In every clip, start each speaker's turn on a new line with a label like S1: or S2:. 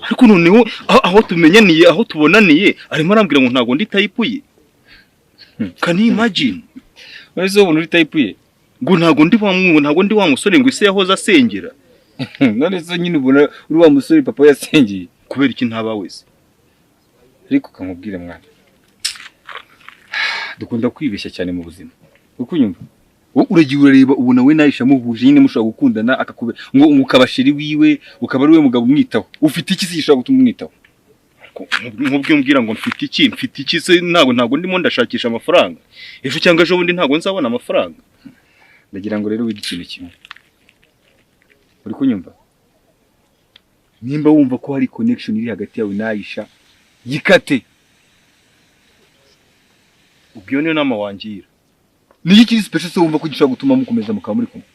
S1: ariko noneho aho tumenyaniye aho tubonaniye arimo arambwira ngo ntago ndi type ye. Can you imagine?
S2: Wese ubuntu uri type ye
S1: ngo ntago ndi wa musore ngo ise yahoze asengera.
S2: none so nyine ubona uri wa musore papa yasengeye
S1: Kubera iki ntaba wese?
S2: ariko kamubwire mwana dukunda kwibeshya cyane mu buzima uko nyumva uragiye urareba ubona we nayisha muhuje nyine mushobora gukundana akakube ngo ukabashiri wiwe ukaba ari we mugabo umwitaho ufite iki zishobora gutuma umwitaho
S1: Nkubwe mbwira ngo mfite iki se ntago ndimo ndashakisha amafaranga ejo cyangwa ejo bundi ntago nzabona amafaranga.
S2: ndagira ngo rero wige ikintu kimwe uri kunyumva nimba wumva ko hari connection iri hagati yawe nayisha yikate
S1: Ubwo niyo nama wangira.
S2: ni iki special so wumva ko gishobora gutuma mukomeza mukaba muri kumwe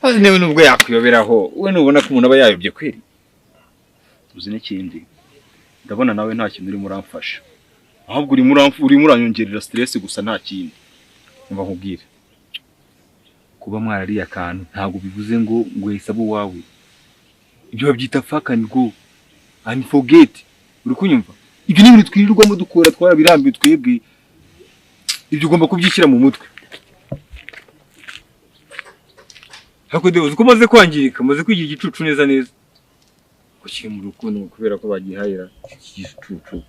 S2: hasi newe nubwo yakwiyoberaho we nubona ko umuntu aba yayobye kweri
S1: Uzi n'ikindi ndabona nawe nta kintu uri muramfasha ahubwo uri muranyongerera stress gusa nta kindi.
S2: umva nkubwire kuba mwarariye akantu ntago bivuze ngo hisaba wawe ibyo babyita fuck and go and forget uri kunyumva ibyo ni ibintu twirirwamo dukora twarabirambiye twebwe ibyo ugomba kubyishyira mu mutwe hako dewe uko maze kwangirika maze kwigira igicucu neza gushyira mu rukundo kubera ko bagihayira igicucu